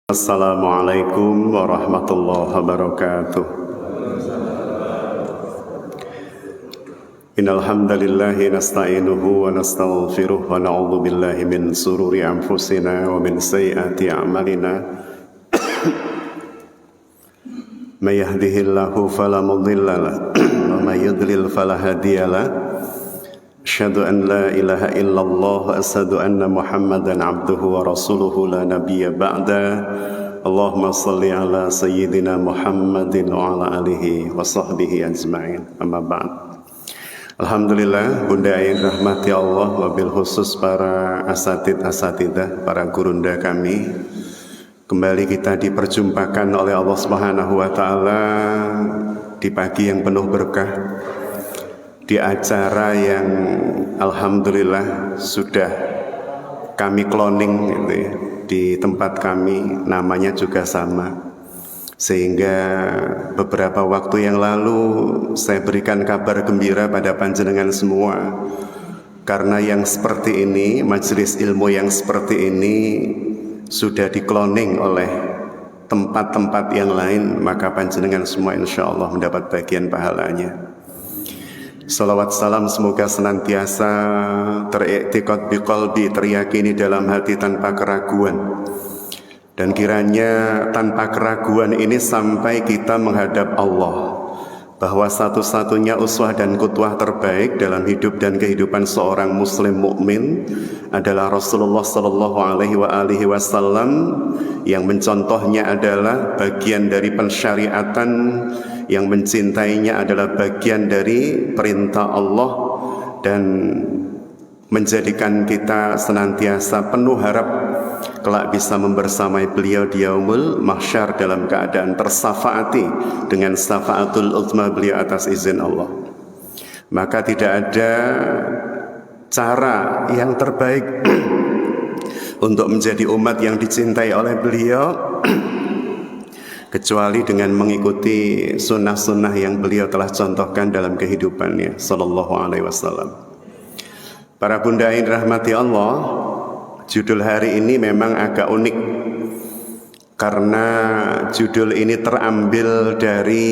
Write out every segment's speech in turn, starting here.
Assalamualaikum warahmatullahi wabarakatuh. Innal hamdalillahi nasta'inuhu wa nastaghfiruh wa na'udzu billahi min sururi anfusina wa min sayyiati a'malina. May yahdihillahu fala mudilla lahu wa may yudlil fala hadiya lahu. Asyhadu an la ilaha illallah wa asyhadu anna Muhammadan abduhu wa rasuluhu la nabiyya ba'da. Allahumma salli ala sayyidina Muhammadin wa ala alihi wa sahbihi ajma'in. Amma ba'd. Alhamdulillah, Bunda yang rahmati Allah, wabil khusus para asatidah, para gurunda kami, kembali kita diperjumpakan oleh Allah Subhanahu wa taala di pagi yang penuh berkah, di acara yang alhamdulillah sudah kami cloning gitu ya, di tempat kami namanya juga sama, sehingga beberapa waktu yang lalu saya berikan kabar gembira pada panjenengan semua, karena yang seperti ini, majelis ilmu yang seperti ini sudah di cloning oleh tempat-tempat yang lain, maka panjenengan semua insya Allah mendapat bagian pahalanya. Salawat salam semoga senantiasa teriktikad biqalbi, teriyakini dalam hati tanpa keraguan, dan kiranya tanpa keraguan ini sampai kita menghadap Allah, bahwa satu-satunya uswah dan qudwah terbaik dalam hidup dan kehidupan seorang muslim mukmin adalah Rasulullah SAW, yang mencontohnya adalah bagian dari pensyariatan, yang mencintainya adalah bagian dari perintah Allah, dan menjadikan kita senantiasa penuh harap kelak bisa membersamai beliau di yaumul mahsyar dalam keadaan tersafaati dengan syafaatul uzma beliau atas izin Allah. Maka tidak ada cara yang terbaik untuk menjadi umat yang dicintai oleh beliau kecuali dengan mengikuti sunnah-sunnah yang beliau telah contohkan dalam kehidupannya sallallahu alaihi wasallam. Para bunda yang dirahmati Allah, judul hari ini memang agak unik, karena judul ini terambil dari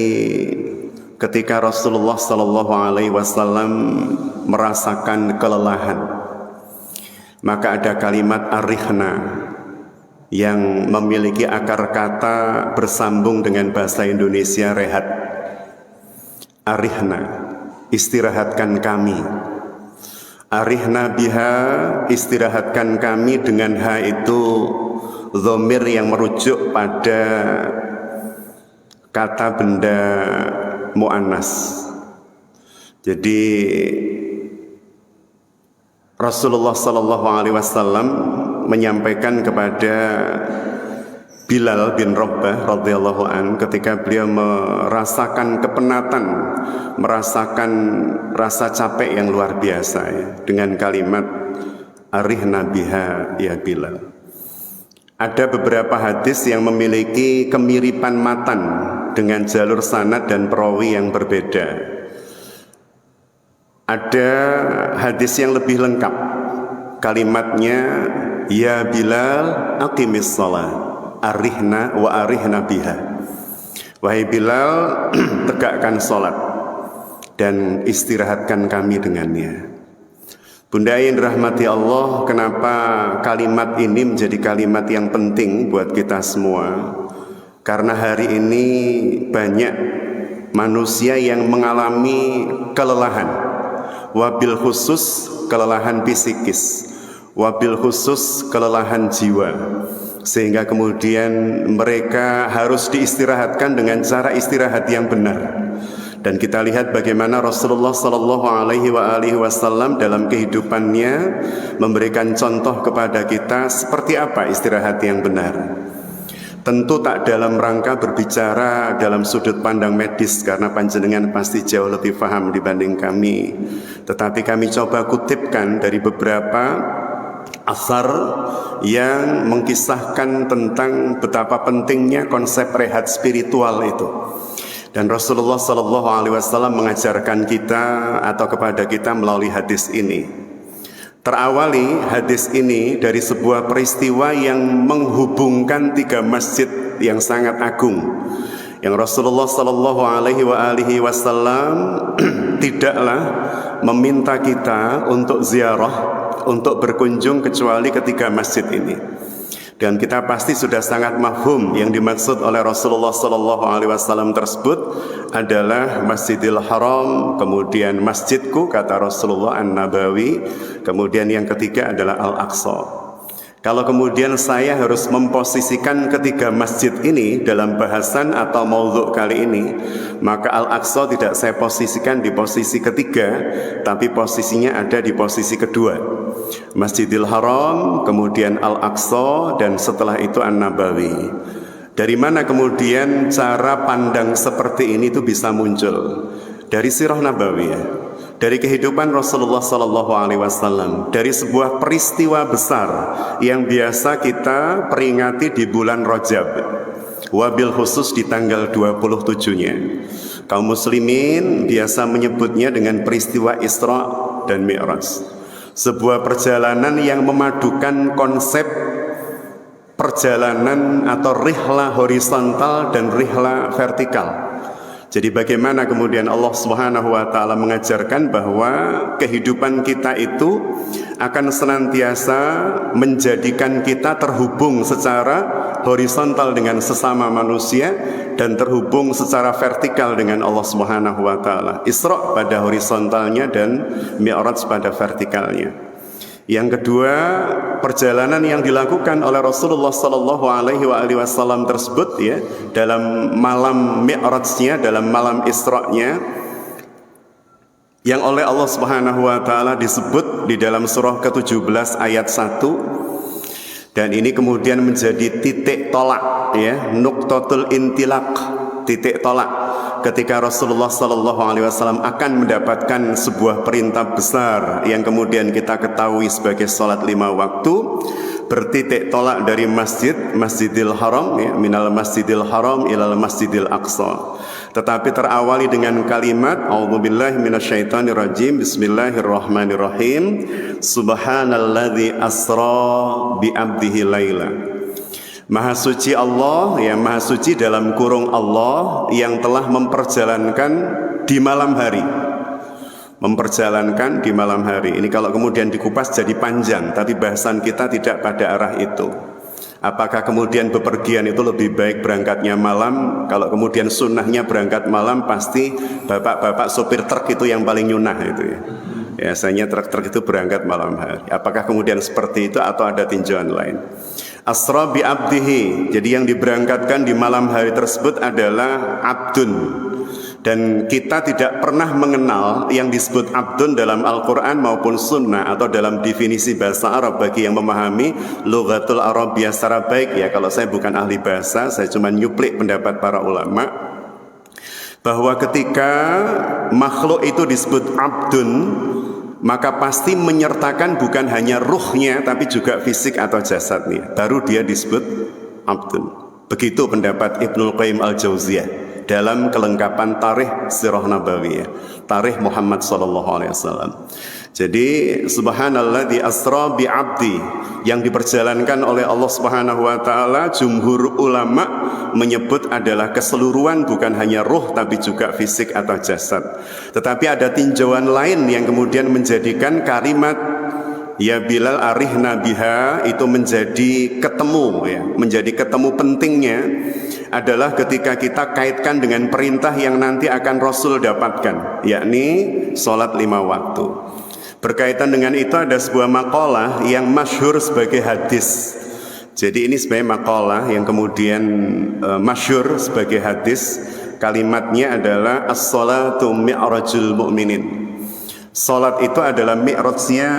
ketika Rasulullah sallallahu alaihi wasallam merasakan kelelahan, maka ada kalimat arihna yang memiliki akar kata bersambung dengan bahasa Indonesia rehat. Arihna, istirahatkan kami. Arihna biha, istirahatkan kami, dengan ha itu dhamir yang merujuk pada kata benda muannas. Jadi Rasulullah sallallahu alaihi wasallam menyampaikan kepada Bilal bin Rabbah radhiyallahu an ketika beliau merasakan kepenatan, merasakan rasa capek yang luar biasa ya, dengan kalimat arihna biha ya Bilal. Ada beberapa hadis yang memiliki kemiripan matan dengan jalur sanad dan perawi yang berbeda. Ada hadis yang lebih lengkap, kalimatnya ya Bilal aqimis shalah arihna wa arihna biha. Wahai Bilal, tegakkan salat dan istirahatkan kami dengannya. Bunda yang dirahmati Allah, kenapa kalimat ini menjadi kalimat yang penting buat kita semua? Karena hari ini banyak manusia yang mengalami kelelahan, wabil khusus kelelahan psikis, wabil khusus kelelahan jiwa, sehingga kemudian mereka harus diistirahatkan dengan cara istirahat yang benar. Dan kita lihat bagaimana Rasulullah sallallahu alaihi wasallam dalam kehidupannya memberikan contoh kepada kita seperti apa istirahat yang benar. Tentu tak dalam rangka berbicara dalam sudut pandang medis, karena panjenengan pasti jauh lebih paham dibanding kami. Tetapi kami coba kutipkan dari beberapa asar yang mengkisahkan tentang betapa pentingnya konsep rehat spiritual itu. Dan Rasulullah SAW mengajarkan kita atau kepada kita melalui hadis ini. Terawali hadis ini dari sebuah peristiwa yang menghubungkan 3 masjid yang sangat agung, yang Rasulullah Sallallahu Alaihi Wasallam tidaklah meminta kita untuk ziarah, untuk berkunjung kecuali ketiga masjid ini. Dan kita pasti sudah sangat mafhum yang dimaksud oleh Rasulullah Sallallahu Alaihi Wasallam tersebut adalah Masjidil Haram, kemudian masjidku kata Rasulullah An-Nabawi, kemudian yang ketiga adalah Al-Aqsa. Kalau kemudian saya harus memposisikan ketiga masjid ini dalam bahasan atau maudhu kali ini, maka Al-Aqsa tidak saya posisikan di posisi ketiga, tapi posisinya ada di posisi kedua. Masjidil Haram, kemudian Al-Aqsa, dan setelah itu An-Nabawi. Dari mana kemudian cara pandang seperti ini itu bisa muncul? Dari sirah Nabawiyah, dari kehidupan Rasulullah Sallallahu Alaihi Wasallam, dari sebuah peristiwa besar yang biasa kita peringati di bulan Rajab, wabil khusus di tanggal 27-nya. Kaum muslimin biasa menyebutnya dengan peristiwa Isra dan Mi'raj, sebuah perjalanan yang memadukan konsep perjalanan atau rihla horizontal dan rihla vertikal. Jadi bagaimana kemudian Allah Subhanahu wa taala mengajarkan bahwa kehidupan kita itu akan senantiasa menjadikan kita terhubung secara horizontal dengan sesama manusia dan terhubung secara vertikal dengan Allah Subhanahu wa taala. Isra pada horizontalnya dan Mi'raj pada vertikalnya. Yang kedua, perjalanan yang dilakukan oleh Rasulullah Sallallahu Alaihi Wasallam tersebut ya, dalam malam Mi'rajnya, dalam malam Isra-nya, yang oleh Allah Subhanahu Wa Taala disebut di dalam surah ke-17 ayat 1, dan ini kemudian menjadi titik tolak ya, nuqtatul intilaq, titik tolak ketika Rasulullah Sallallahu Alaihi Wasallam akan mendapatkan sebuah perintah besar yang kemudian kita ketahui sebagai sholat 5 waktu, bertitik tolak dari Masjidil Haram ya, minal Masjidil Haram ilal Masjidil Aqsa. Tetapi terawali dengan kalimat A'udzubillahi minasyaitonirrajim, Bismillahirrahmanirrahim, Subhanalladzi asra bi 'abdihi laila. Maha suci Allah, ya maha suci dalam kurung Allah yang telah memperjalankan di malam hari. Memperjalankan di malam hari. Ini kalau kemudian dikupas jadi panjang, tapi bahasan kita tidak pada arah itu. Apakah kemudian bepergian itu lebih baik berangkatnya malam? Kalau kemudian sunnahnya berangkat malam, pasti bapak-bapak sopir truk itu yang paling nyunah itu ya. Biasanya truk-truk itu berangkat malam hari. Apakah kemudian seperti itu atau ada tinjauan lain? Asra bi abdihi, jadi yang diberangkatkan di malam hari tersebut adalah abdun. Dan kita tidak pernah mengenal yang disebut abdun dalam Al-Quran maupun sunnah atau dalam definisi bahasa Arab bagi yang memahami lughatul Arabiyah secara baik ya. Kalau saya bukan ahli bahasa, saya cuma nyuplik pendapat para ulama bahwa ketika makhluk itu disebut abdun, maka pasti menyertakan bukan hanya ruhnya tapi juga fisik atau jasadnya, baru dia disebut abdun. Begitu pendapat Ibnul Qayyim Al-Jauziyah dalam kelengkapan tarikh Sirah Nabawiyah, tarikh Muhammad sallallahu alaihi wasallam. Jadi subhanalladzi asra bi 'abdi yang diperjalankan oleh Allah Subhanahu wa taala, jumhur ulama menyebut adalah keseluruhan, bukan hanya ruh tapi juga fisik atau jasad. Tetapi ada tinjauan lain yang kemudian menjadikan kalimat ya Bilal arihna biha itu menjadi ketemu ya, menjadi ketemu pentingnya adalah ketika kita kaitkan dengan perintah yang nanti akan Rasul dapatkan, yakni sholat 5 waktu. Berkaitan dengan itu ada sebuah makalah yang masyhur sebagai hadis. Jadi ini sebagai makalah yang kemudian masyhur sebagai hadis. Kalimatnya adalah as-salatu mi'rajul mu'minin. Salat itu adalah mi'rajnya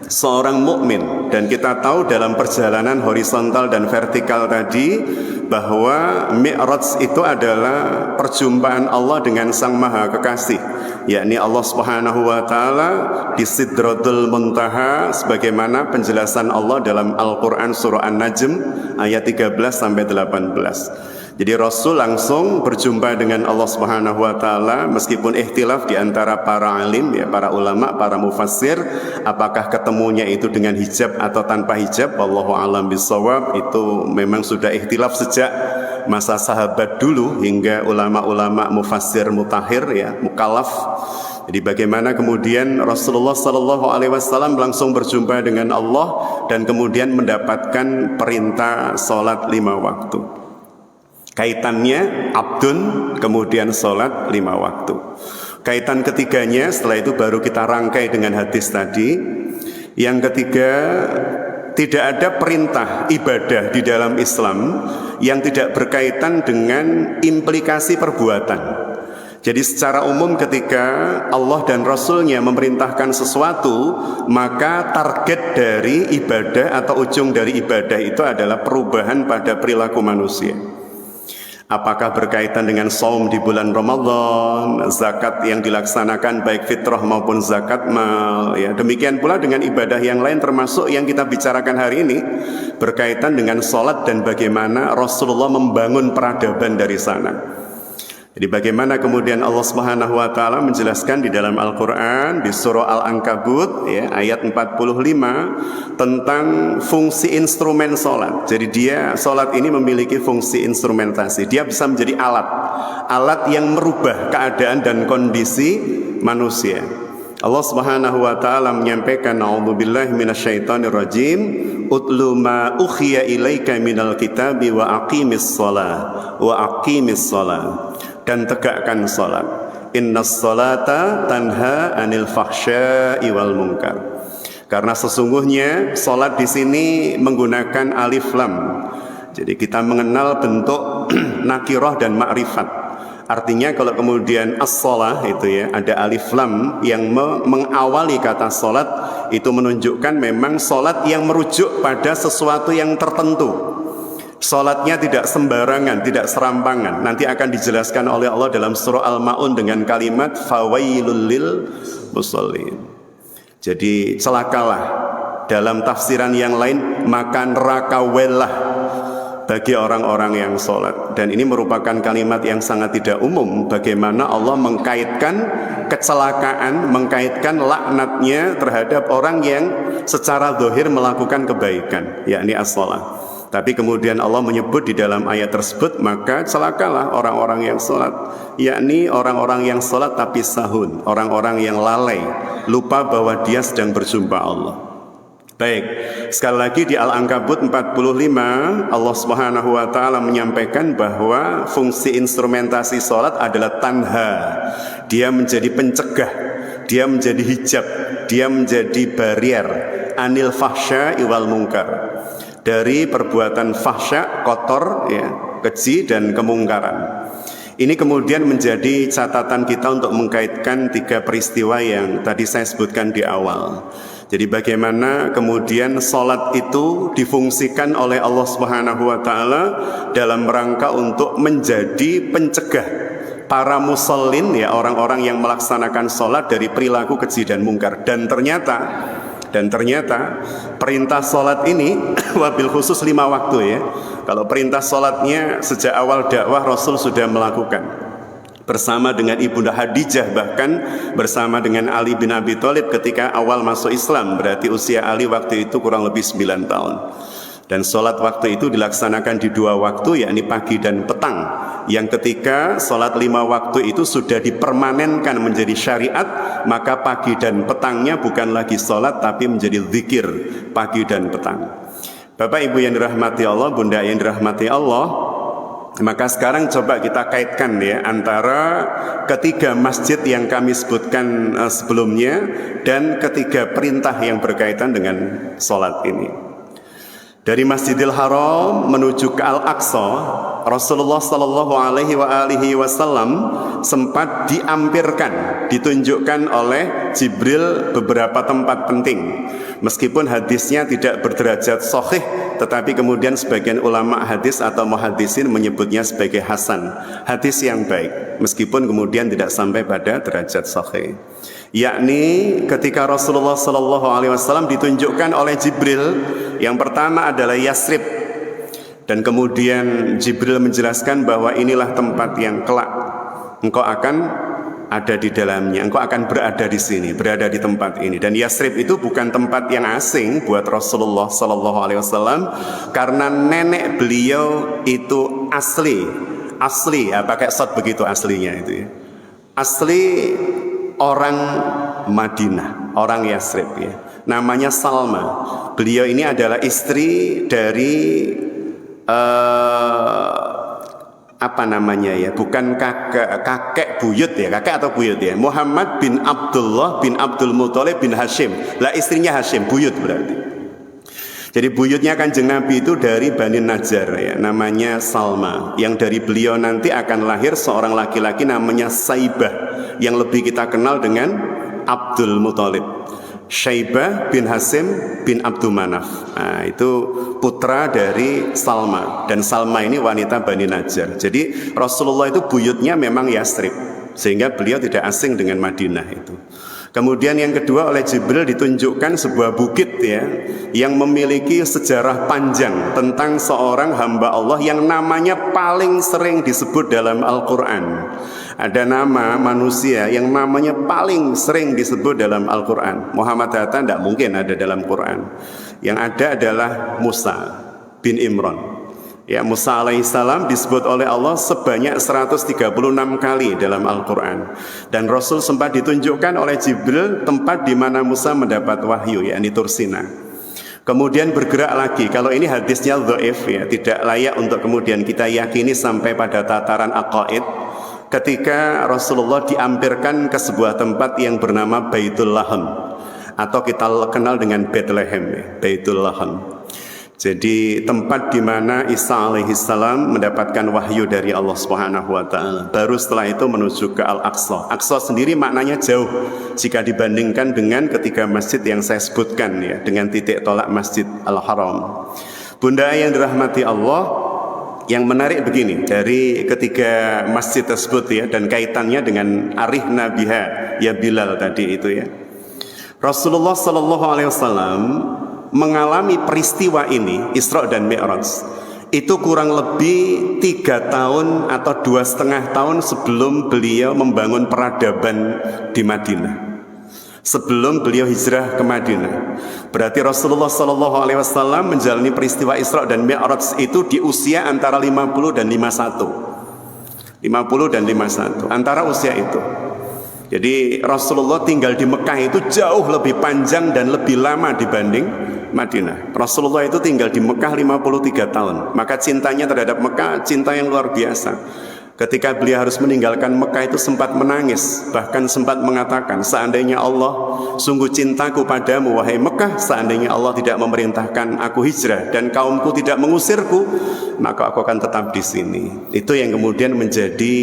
seorang mukmin, dan kita tahu dalam perjalanan horizontal dan vertikal tadi bahwa Mi'raj itu adalah perjumpaan Allah dengan Sang Maha Kekasih, yakni Allah Subhanahu wa taala di Sidratul Muntaha, sebagaimana penjelasan Allah dalam Al-Qur'an surah An-Najm ayat 13 sampai 18. Jadi Rasul langsung berjumpa dengan Allah Subhanahu wa taala, meskipun ikhtilaf di antara para alim ya, para ulama, para mufassir, apakah ketemunya itu dengan hijab atau tanpa hijab, wallahu a'lam bishawab. Itu memang sudah ikhtilaf sejak masa sahabat dulu hingga ulama-ulama mufassir mutakhir ya, mukallaf. Jadi bagaimana kemudian Rasulullah sallallahu alaihi wasallam langsung berjumpa dengan Allah dan kemudian mendapatkan perintah salat 5 waktu. Kaitannya abdun, kemudian sholat 5 waktu. Kaitan ketiganya setelah itu baru kita rangkai dengan hadis tadi. Yang ketiga, tidak ada perintah ibadah di dalam Islam yang tidak berkaitan dengan implikasi perbuatan. Jadi secara umum ketika Allah dan Rasulnya memerintahkan sesuatu, maka target dari ibadah atau ujung dari ibadah itu adalah perubahan pada perilaku manusia. Apakah berkaitan dengan saum di bulan Ramadan, zakat yang dilaksanakan baik fitrah maupun zakat mal ya. Demikian pula dengan ibadah yang lain termasuk yang kita bicarakan hari ini berkaitan dengan sholat dan bagaimana Rasulullah membangun peradaban dari sana. Jadi bagaimana kemudian Allah Subhanahu wa taala menjelaskan di dalam Al-Qur'an di surah Al-Ankabut ya, ayat 45 tentang fungsi instrumen salat. Jadi dia salat ini memiliki fungsi instrumentasi. Dia bisa menjadi alat yang merubah keadaan dan kondisi manusia. Allah Subhanahu wa taala menyampaikan a'udzubillahi minasyaitonirrajim utlu ma ukhiya ilaika minal kitabi wa aqimis shalah dan tegakkan salat. Innas salata tanha anil fahsya'i wal munkar. Karena sesungguhnya salat di sini menggunakan alif lam. Jadi kita mengenal bentuk nakirah dan ma'rifat. Artinya kalau kemudian as-shalah itu ya ada alif lam yang mengawali kata salat, itu menunjukkan memang salat yang merujuk pada sesuatu yang tertentu. Salatnya tidak sembarangan, tidak serampangan. Nanti akan dijelaskan oleh Allah dalam surah Al-Ma'un dengan kalimat fawailul lil musallin. Jadi celakalah, dalam tafsiran yang lain maka neraka welah bagi orang-orang yang sholat. Dan ini merupakan kalimat yang sangat tidak umum. Bagaimana Allah mengkaitkan kecelakaan, mengkaitkan laknatnya terhadap orang yang secara zahir melakukan kebaikan, yakni as-shalah. Tapi kemudian Allah menyebut di dalam ayat tersebut, maka celakalah orang-orang yang sholat, yakni orang-orang yang sholat tapi sahun, orang-orang yang lalai, lupa bahwa dia sedang berjumpa Allah. Baik, sekali lagi di Al-Ankabut 45 Allah Subhanahu wa taala menyampaikan bahwa fungsi instrumentasi salat adalah tanha. Dia menjadi pencegah, dia menjadi hijab, dia menjadi barrier anil fahsya wal munkar. Dari perbuatan fahsya, kotor ya, keji dan kemungkaran. Ini kemudian menjadi catatan kita untuk mengkaitkan 3 peristiwa yang tadi saya sebutkan di awal. Jadi bagaimana kemudian salat itu difungsikan oleh Allah Subhanahu wa taala dalam rangka untuk menjadi pencegah para musallin ya, orang-orang yang melaksanakan salat dari perilaku keji dan mungkar. Dan ternyata perintah salat ini wabil khusus 5 waktu ya. Kalau perintah salatnya sejak awal dakwah Rasul sudah melakukan bersama dengan Ibunda Khadijah, bahkan bersama dengan Ali bin Abi Thalib ketika awal masuk Islam. Berarti usia Ali waktu itu kurang lebih 9 tahun. Dan sholat waktu itu dilaksanakan di 2 waktu, yakni pagi dan petang. Yang ketika sholat 5 waktu itu sudah dipermanenkan menjadi syariat, maka pagi dan petangnya bukan lagi sholat tapi menjadi zikir pagi dan petang. Bapak Ibu yang dirahmati Allah, Bunda yang dirahmati Allah, maka sekarang coba kita kaitkan ya antara ketiga masjid yang kami sebutkan sebelumnya dan ketiga perintah yang berkaitan dengan sholat ini. Dari Masjidil Haram menuju ke Al-Aqsa, Rasulullah Sallallahu Alaihi Wasallam sempat diampirkan, ditunjukkan oleh Jibril beberapa tempat penting. Meskipun hadisnya tidak berderajat sahih, tetapi kemudian sebagian ulama hadis atau muhaddisin menyebutnya sebagai hasan, hadis yang baik, meskipun kemudian tidak sampai pada derajat sahih. Yakni ketika Rasulullah Sallallahu Alaihi Wasallam ditunjukkan oleh Jibril, yang pertama adalah Yasrib. Dan kemudian Jibril menjelaskan bahwa inilah tempat yang kelak engkau akan ada di dalamnya, engkau akan berada di sini, berada di tempat ini. Dan Yasrib itu bukan tempat yang asing buat Rasulullah Sallallahu Alaihi Wasallam, karena nenek beliau itu asli ya, pakai shot begitu aslinya itu ya. Asli orang Madinah, orang Yasrib ya. Namanya Salma. Beliau ini adalah istri dari apa namanya ya, bukan kakek buyut ya, kakek atau buyut ya, Muhammad bin Abdullah bin Abdul Muthalib bin Hashim. Lah istrinya Hashim, buyut berarti. Jadi buyutnya Kanjeng Nabi itu dari Bani Najjar ya, namanya Salma. Yang dari beliau nanti akan lahir seorang laki-laki namanya Saibah, yang lebih kita kenal dengan Abdul Muthalib. Syaibah bin Hasim bin Abdul Manaf. Nah, itu putra dari Salma, dan Salma ini wanita Bani Najjar. Jadi Rasulullah itu buyutnya memang Yasrib, sehingga beliau tidak asing dengan Madinah itu. Kemudian yang kedua, oleh Jibril ditunjukkan sebuah bukit ya, yang memiliki sejarah panjang tentang seorang hamba Allah yang namanya paling sering disebut dalam Al-Quran. Ada nama manusia yang namanya paling sering disebut dalam Al-Quran. Muhammad Hatta tidak mungkin ada dalam Quran. Yang ada adalah Musa bin Imran. Ya, Musa alaihissalam disebut oleh Allah sebanyak 136 kali dalam Al-Quran. Dan Rasul sempat ditunjukkan oleh Jibril tempat di mana Musa mendapat wahyu, yakni Tursina. Kemudian bergerak lagi. Kalau ini hadisnya dhaif ya, tidak layak untuk kemudian kita yakini sampai pada tataran aqaid. Ketika Rasulullah diampirkan ke sebuah tempat yang bernama Baitul Laham, atau kita kenal dengan Bethlehem ya, Baitul Laham. Jadi tempat di mana Isa alaihissalam mendapatkan wahyu dari Allah Subhanahu wa taala. Baru setelah itu menuju ke Al-Aqsa. Aqsa sendiri maknanya jauh jika dibandingkan dengan ketiga masjid yang saya sebutkan ya, dengan titik tolak Masjid Al-Haram. Bunda yang dirahmati Allah, yang menarik begini dari ketiga masjid tersebut ya, dan kaitannya dengan arihna biha ya Bilal tadi itu ya. Rasulullah Sallallahu Alaihi Wasallam mengalami peristiwa ini, Isra dan Mi'raj, itu kurang lebih 3 tahun atau 2,5 tahun sebelum beliau membangun peradaban di Madinah, sebelum beliau hijrah ke Madinah. Berarti Rasulullah Sallallahu Alaihi Wasallam menjalani peristiwa Isra dan Mi'raj itu di usia antara 50 dan 51, 50 dan 51, antara usia itu. Jadi Rasulullah tinggal di Mekah itu jauh lebih panjang dan lebih lama dibanding Madinah. Rasulullah itu tinggal di Mekah 53 tahun. Maka cintanya terhadap Mekah cinta yang luar biasa. Ketika beliau harus meninggalkan Mekah itu sempat menangis, bahkan sempat mengatakan, seandainya Allah sungguh cintaku padamu wahai Mekah, seandainya Allah tidak memerintahkan aku hijrah dan kaumku tidak mengusirku, maka aku akan tetap di sini. Itu yang kemudian menjadi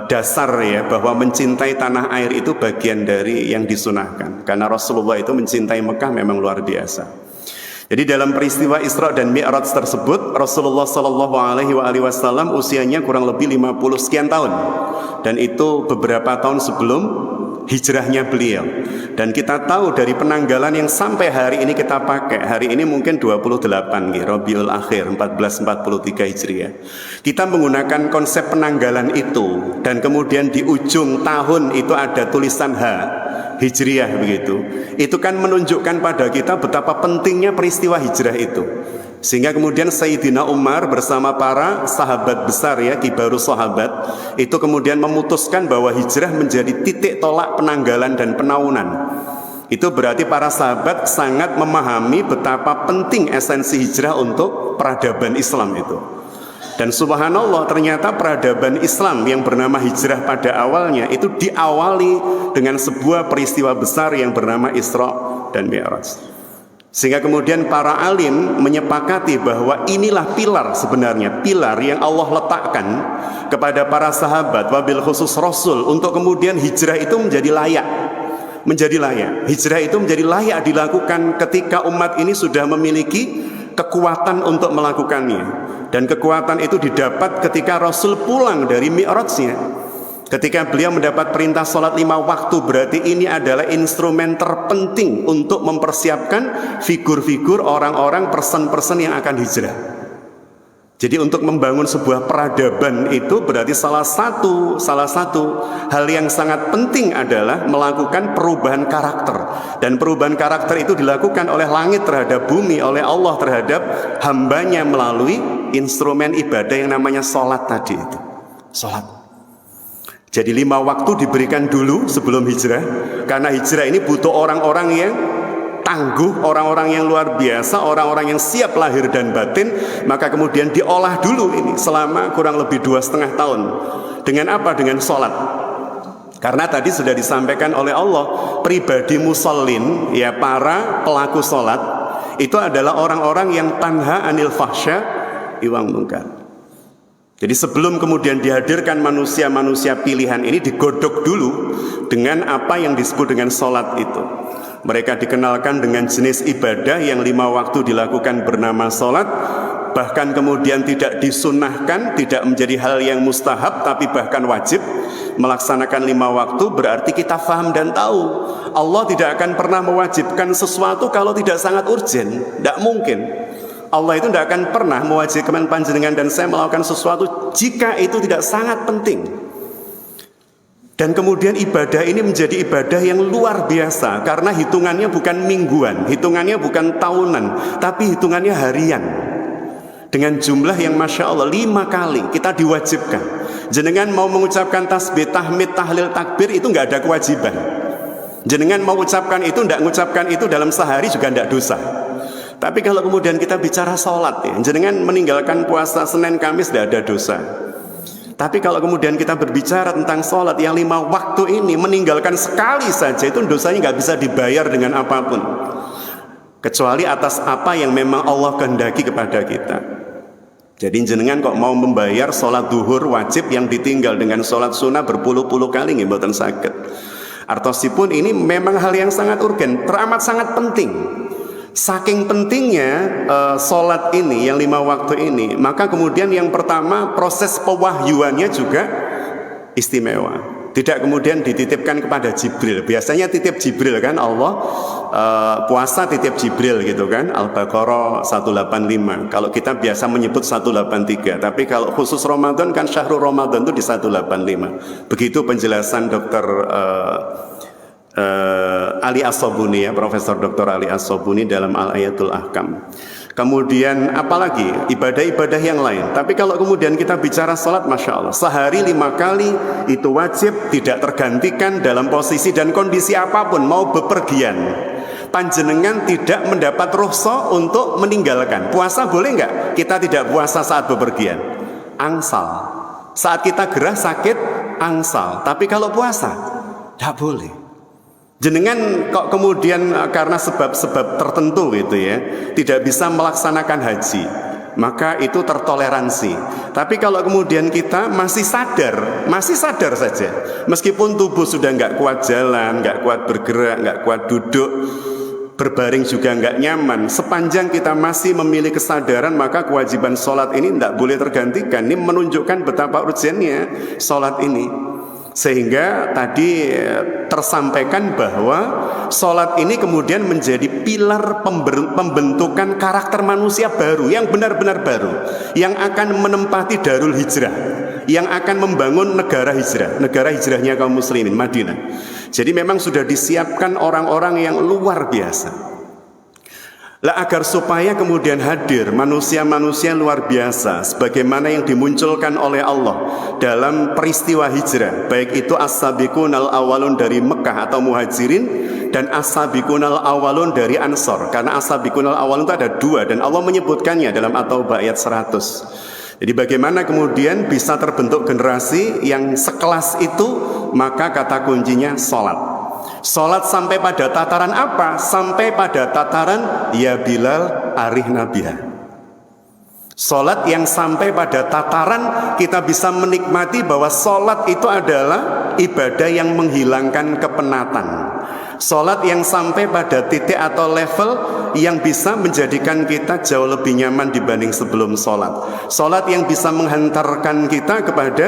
dasar ya, bahwa mencintai tanah air itu bagian dari yang disunahkan, karena Rasulullah itu mencintai Mekah memang luar biasa. Jadi dalam peristiwa Isra dan Mi'raj tersebut, Rasulullah Sallallahu Alaihi Wasallam usianya kurang lebih 50 sekian tahun, dan itu beberapa tahun sebelum hijrahnya beliau. Dan kita tahu dari penanggalan yang sampai hari ini kita pakai, hari ini mungkin 28 Rabiul Akhir 1443 Hijriah, kita menggunakan konsep penanggalan itu, dan kemudian di ujung tahun itu ada tulisan H Hijriah begitu. Itu kan menunjukkan pada kita betapa pentingnya peristiwa hijrah itu. Sehingga kemudian Sayyidina Umar bersama para sahabat besar ya, kibarus sahabat, itu kemudian memutuskan bahwa hijrah menjadi titik tolak penanggalan dan penaunan. Itu berarti para sahabat sangat memahami betapa penting esensi hijrah untuk peradaban Islam itu. Dan subhanallah, ternyata peradaban Islam yang bernama hijrah pada awalnya itu diawali dengan sebuah peristiwa besar yang bernama Isra dan Mi'raj. Sehingga kemudian para alim menyepakati bahwa inilah pilar, sebenarnya pilar yang Allah letakkan kepada para sahabat, wabil khusus Rasul, untuk kemudian hijrah itu menjadi layak. Hijrah itu menjadi layak dilakukan ketika umat ini sudah memiliki kekuatan untuk melakukannya. Dan kekuatan itu didapat ketika Rasul pulang dari Mi'rajnya. Ketika beliau mendapat perintah sholat 5 waktu, berarti ini adalah instrumen terpenting untuk mempersiapkan figur-figur orang-orang person-person yang akan hijrah. Jadi untuk membangun sebuah peradaban itu berarti salah satu hal yang sangat penting adalah melakukan perubahan karakter. Dan perubahan karakter itu dilakukan oleh langit terhadap bumi, oleh Allah terhadap hambanya melalui instrumen ibadah yang namanya sholat tadi itu. Sholat. Jadi 5 waktu diberikan dulu sebelum hijrah, karena hijrah ini butuh orang-orang yang tangguh, orang-orang yang luar biasa, orang-orang yang siap lahir dan batin. Maka kemudian diolah dulu ini selama kurang lebih 2,5 tahun. Dengan apa? Dengan sholat. Karena tadi sudah disampaikan oleh Allah, pribadi musallin, ya para pelaku sholat, itu adalah orang-orang yang tanha anil fahsya iwang mungkar. Jadi sebelum kemudian dihadirkan manusia-manusia pilihan ini, digodok dulu dengan apa yang disebut dengan sholat itu. Mereka dikenalkan dengan jenis ibadah yang 5 waktu dilakukan bernama sholat. Bahkan kemudian tidak disunahkan, tidak menjadi hal yang mustahab, tapi bahkan wajib. Melaksanakan 5 waktu berarti kita faham dan tahu Allah tidak akan pernah mewajibkan sesuatu kalau tidak sangat urgen. Tidak mungkin. Allah itu tidak akan pernah mewajibkan panjenengan dan saya melakukan sesuatu jika itu tidak sangat penting. Dan kemudian ibadah ini menjadi ibadah yang luar biasa, karena hitungannya bukan mingguan, hitungannya bukan tahunan, tapi hitungannya harian. Dengan jumlah yang Masya Allah 5 kali kita diwajibkan. Jenengan mau mengucapkan tasbih, tahmid, tahlil, takbir itu nggak ada kewajiban. Jenengan mau ucapkan itu, nggak mengucapkan itu dalam sehari juga nggak dosa. Tapi kalau kemudian kita bicara sholat, ya, jenengan meninggalkan puasa Senin Kamis tidak ada dosa. Tapi kalau kemudian kita berbicara tentang sholat yang 5 waktu ini, meninggalkan sekali saja itu dosanya nggak bisa dibayar dengan apapun, kecuali atas apa yang memang Allah kehendaki kepada kita. Jadi jenengan kok mau membayar sholat duhur wajib yang ditinggal dengan sholat sunnah berpuluh-puluh kali nggih mboten saged. Artosipun ini memang hal yang sangat urgen, teramat sangat penting. Saking pentingnya sholat ini yang 5 waktu ini, maka kemudian yang pertama proses pewahyuannya juga istimewa. Tidak kemudian dititipkan kepada Jibril. Biasanya titip Jibril kan Allah, puasa titip Jibril gitu kan, Al-Baqarah 185. Kalau kita biasa menyebut 183, tapi kalau khusus Ramadan kan syahrul Ramadan itu di 185. Begitu penjelasan Dr. Ali As-Sobuni, ya, Profesor Dr. Ali As-Sobuni dalam Al-Ayatul Ahkam. Kemudian apalagi ibadah-ibadah yang lain. Tapi kalau kemudian kita bicara sholat, Masya Allah, sehari 5 kali itu wajib, tidak tergantikan dalam posisi dan kondisi apapun. Mau bepergian, panjenengan tidak mendapat rukhsah untuk meninggalkan. Puasa boleh nggak? Kita tidak puasa saat bepergian, angsal. Saat kita gerah sakit, angsal. Tapi kalau puasa tidak boleh. Jenengan kok kemudian karena sebab-sebab tertentu gitu ya tidak bisa melaksanakan haji, maka itu tertoleransi. Tapi kalau kemudian kita masih sadar saja, meskipun tubuh sudah nggak kuat jalan, nggak kuat bergerak, nggak kuat duduk, berbaring juga nggak nyaman, sepanjang kita masih memiliki kesadaran, maka kewajiban sholat ini tidak boleh tergantikan. Ini menunjukkan betapa urgennya sholat ini. Sehingga tadi tersampaikan bahwa sholat ini kemudian menjadi pilar pembentukan karakter manusia baru, yang benar-benar baru, yang akan menempati Darul Hijrah, yang akan membangun negara hijrahnya kaum muslimin, Madinah. Jadi memang sudah disiapkan orang-orang yang luar biasa. Lah agar supaya kemudian hadir manusia-manusia luar biasa sebagaimana yang dimunculkan oleh Allah dalam peristiwa hijrah, baik itu as-sabiqunal awalun dari Mekah atau Muhajirin dan as-sabiqunal awalun dari Ansor. Karena as-sabiqunal awalun itu ada 2 dan Allah menyebutkannya dalam At-Taubah ayat 100. Jadi bagaimana kemudian bisa terbentuk generasi yang sekelas itu, maka kata kuncinya sholat. Sholat sampai pada tataran apa? Sampai pada tataran ya Bilal arihna biha. Sholat yang sampai pada tataran kita bisa menikmati bahwa sholat itu adalah ibadah yang menghilangkan kepenatan. Sholat yang sampai pada titik atau level yang bisa menjadikan kita jauh lebih nyaman dibanding sebelum sholat. Sholat yang bisa menghantarkan kita kepada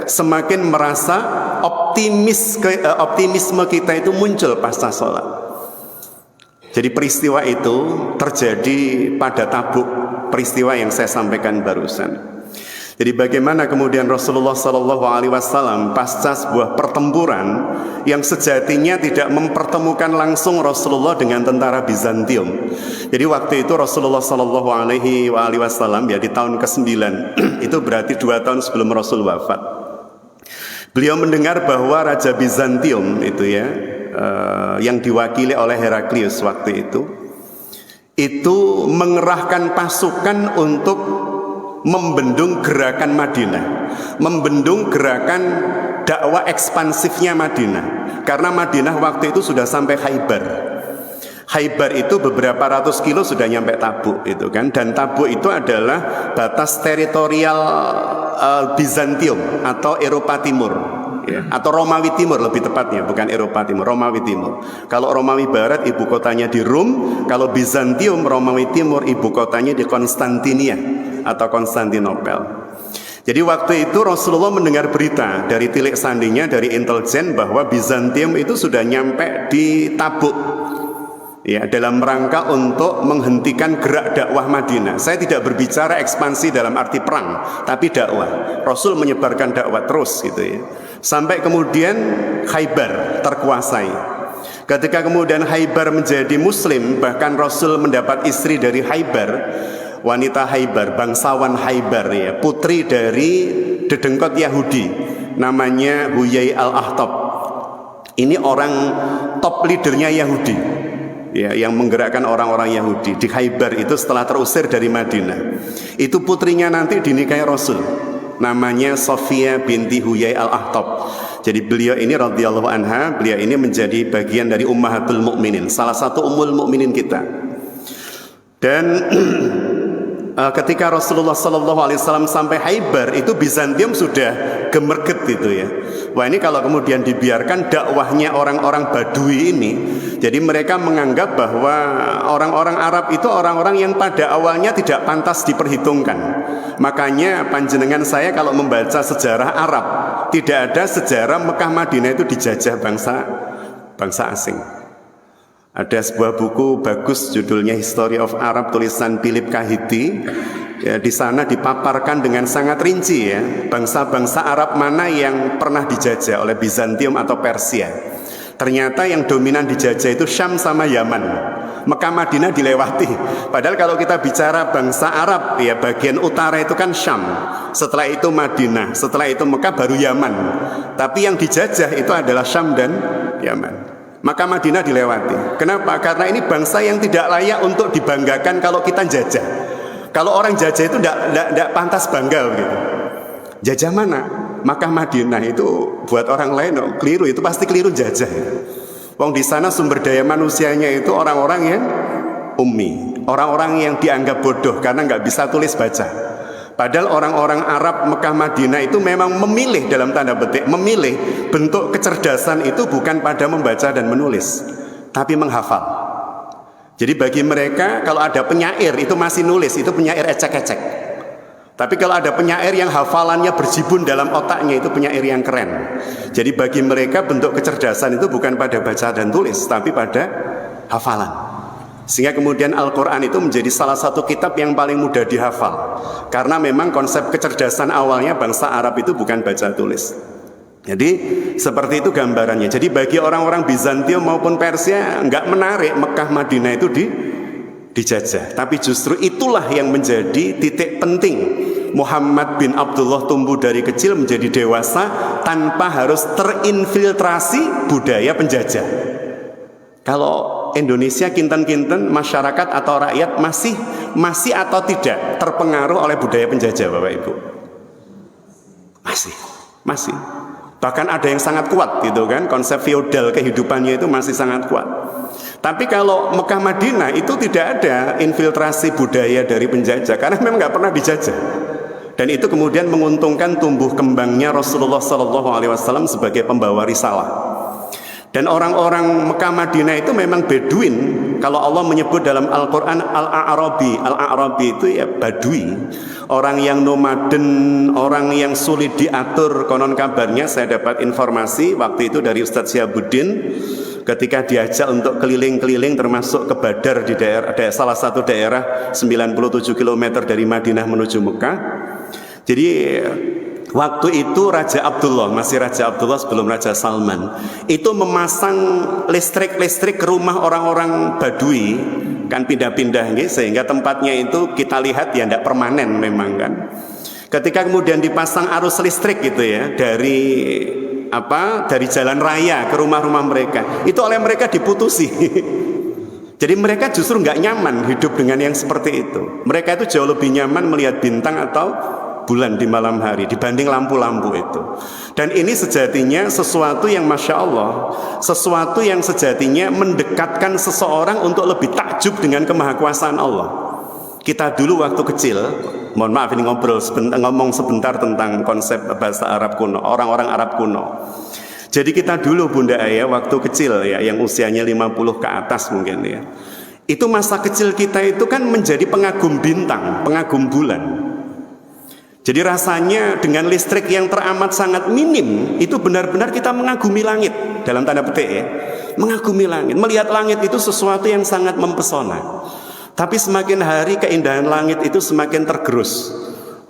semakin merasa optimisme kita itu muncul pasca sholat. Jadi peristiwa itu terjadi pada Tabuk, peristiwa yang saya sampaikan barusan. Jadi bagaimana kemudian Rasulullah SAW pasca sebuah pertempuran yang sejatinya tidak mempertemukan langsung Rasulullah dengan tentara Bizantium. Jadi waktu itu Rasulullah SAW ya di tahun ke-9 itu berarti 2 tahun sebelum Rasul wafat. Beliau mendengar bahwa Raja Bizantium itu ya yang diwakili oleh Heraklius waktu itu mengerahkan pasukan untuk membendung gerakan Madinah, membendung gerakan dakwah ekspansifnya Madinah. Karena Madinah waktu itu sudah sampai Khaybar. Khaybar itu beberapa ratus kilo sudah nyampe Tabuk itu kan, dan Tabuk itu adalah batas teritorial Bizantium atau Eropa Timur. Ya, atau Romawi Timur lebih tepatnya, bukan Eropa Timur, Romawi Timur. Kalau Romawi Barat ibu kotanya di Rum, kalau Bizantium Romawi Timur ibu kotanya di Konstantinia atau Konstantinopel. Jadi waktu itu Rasulullah mendengar berita dari tilik sandinya, dari intelijen bahwa Bizantium itu sudah nyampe di Tabuk. Ya, dalam rangka untuk menghentikan gerak dakwah Madinah. Saya tidak berbicara ekspansi dalam arti perang, tapi dakwah. Rasul menyebarkan dakwah terus gitu ya. Sampai kemudian Khaybar terkuasai. Ketika kemudian Khaybar menjadi muslim, bahkan Rasul mendapat istri dari Khaybar, wanita Khaybar, bangsawan Khaybar ya, putri dari dedengkot Yahudi namanya Huyai al-Akhtab. Ini orang top leadernya Yahudi ya, yang menggerakkan orang-orang Yahudi di Khaybar itu setelah terusir dari Madinah. Itu putrinya nanti dinikahi Rasul, namanya Sofia binti Huyai al-Akhtab. Jadi beliau ini radhiyallahu anha, beliau ini menjadi bagian dari ummahatul mukminin, salah satu ummul mukminin kita. Dan ketika Rasulullah SAW sampai Khaybar itu Bizantium sudah gemerget gitu ya. Wah, ini kalau kemudian dibiarkan dakwahnya orang-orang Badui ini, jadi mereka menganggap bahwa orang-orang Arab itu orang-orang yang pada awalnya tidak pantas diperhitungkan. Makanya panjenengan saya kalau membaca sejarah Arab, tidak ada sejarah Mekah Madinah itu dijajah bangsa asing. Ada sebuah buku bagus judulnya History of Arab tulisan Philip Kahiti. Ya, di sana dipaparkan dengan sangat rinci ya bangsa-bangsa Arab mana yang pernah dijajah oleh Bizantium atau Persia. Ternyata yang dominan dijajah itu Syam sama Yaman. Mekah Madinah dilewati. Padahal kalau kita bicara bangsa Arab ya bagian utara itu kan Syam, setelah itu Madinah, setelah itu Mekah, baru Yaman. Tapi yang dijajah itu adalah Syam dan Yaman. Maka Madinah dilewati. Kenapa? Karena ini bangsa yang tidak layak untuk dibanggakan kalau kita jajah. Kalau orang jajah itu tidak pantas bangga gitu. Jajah mana? Maka Madinah itu buat orang lain keliru, itu pasti keliru jajah. Wong di sana sumber daya manusianya itu orang-orang yang ummi, orang-orang yang dianggap bodoh karena nggak bisa tulis baca. Padahal orang-orang Arab Mekah Madinah itu memang memilih, dalam tanda petik memilih, bentuk kecerdasan itu bukan pada membaca dan menulis, tapi menghafal. Jadi bagi mereka kalau ada penyair itu masih nulis, itu penyair ecek-ecek. Tapi kalau ada penyair yang hafalannya berjibun dalam otaknya, itu penyair yang keren. Jadi bagi mereka bentuk kecerdasan itu bukan pada baca dan tulis, tapi pada hafalan. Sehingga kemudian Al-Quran itu menjadi salah satu kitab yang paling mudah dihafal. Karena memang konsep kecerdasan awalnya bangsa Arab itu bukan baca tulis. Jadi seperti itu gambarannya. Jadi bagi orang-orang Bizantium maupun Persia nggak menarik Mekah Madinah itu dijajah. Tapi justru itulah yang menjadi titik penting Muhammad bin Abdullah tumbuh dari kecil menjadi dewasa tanpa harus terinfiltrasi budaya penjajah. Kalau Indonesia kinten-kinten masyarakat atau rakyat masih atau tidak terpengaruh oleh budaya penjajah, Bapak Ibu? Masih. Bahkan ada yang sangat kuat gitu kan, konsep feodal kehidupannya itu masih sangat kuat. Tapi kalau Mekah Madinah itu tidak ada infiltrasi budaya dari penjajah karena memang nggak pernah dijajah. Dan itu kemudian menguntungkan tumbuh kembangnya Rasulullah SAW sebagai pembawa risalah. Dan orang-orang Mekah Madinah itu memang Beduin. Kalau Allah menyebut dalam Al-Quran Al-A'rabi itu ya Badui, orang yang nomaden, orang yang sulit diatur. Konon kabarnya saya dapat informasi waktu itu dari Ustadz Syahabuddin, Ketika diajak untuk keliling-keliling termasuk ke Badar di daerah salah satu daerah 97 km dari Madinah menuju Mekah. Jadi waktu itu Raja Abdullah, masih Raja Abdullah sebelum Raja Salman, itu memasang listrik ke rumah orang-orang Badui, kan pindah-pindah sehingga tempatnya itu kita lihat ya tidak permanen memang kan. Ketika kemudian dipasang arus listrik gitu ya dari jalan raya ke rumah-rumah mereka, itu oleh mereka diputusi. Jadi mereka justru nggak nyaman hidup dengan yang seperti itu. Mereka itu jauh lebih nyaman melihat bintang atau bulan di malam hari dibanding lampu-lampu itu. Dan ini sejatinya sesuatu yang Masya Allah, sesuatu yang sejatinya mendekatkan seseorang untuk lebih takjub dengan kemahakuasaan Allah. Kita dulu waktu kecil, mohon maaf ini ngomong sebentar tentang konsep bahasa Arab kuno, orang-orang Arab kuno. Jadi kita dulu Bunda Ayah waktu kecil ya, yang usianya 50 ke atas mungkin ya, itu masa kecil kita itu kan menjadi pengagum bintang, pengagum bulan. Jadi rasanya dengan listrik yang teramat sangat minim, itu benar-benar kita mengagumi langit, dalam tanda petik ya, mengagumi langit. Melihat langit itu sesuatu yang sangat mempesona. Tapi semakin hari keindahan langit itu semakin tergerus